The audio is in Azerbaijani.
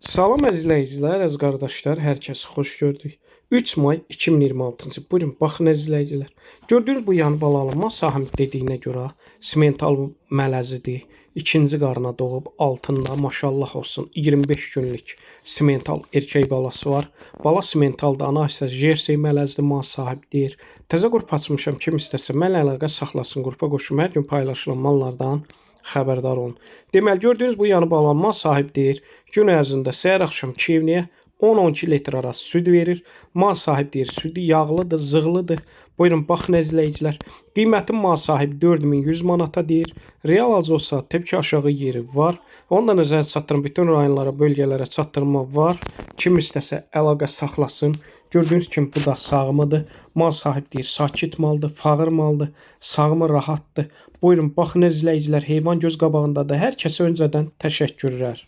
Salam əzizləyicilər, əziz qardaşlar, hər kəsi xoş gördük. 3 may 2026-cı. Buyurun, baxın əzizləyicilər. Gördüyünüz bu yan balalama sahib dediyinə görə simental mələzidir. İkinci qarına doğub altında maşallah olsun 25 günlük simental erkək balası var. Bala simentalda, ana isə jersey mələzdir, mal sahib deyir. Təzə qrup açmışam, kim istəsə mənlə əlaqə saxlasın, qrupa qoşum, hər gün paylaşılan mallardan xəbərdar olun. Deməli, gördüyünüz bu yanı balanma sahib deyir. Gün ərzində səhər axşam Kiyevniyə 10-12 litr arası süd verir. Mal sahib deyir, südü yağlıdır, zığlıdır. Buyurun, baxın əzizləyicilər. Qiyməti mal sahibi 4100 manata deyir. Real olsa təbii aşağı yeri var. Ondan nəzərə çatdırın, bütün rayonlara, bölgələrə çatdırma var. Kim istəsə əlaqə saxlasın. Gördüyünüz kimi bu da sağımıdır. Mal sahib deyir, sakit maldır, fağır maldır, sağımı rahatdır. Buyurun, baxın əzizləyicilər, heyvan göz qabağındadır. Hər kəsə öncədən təşəkkürlər.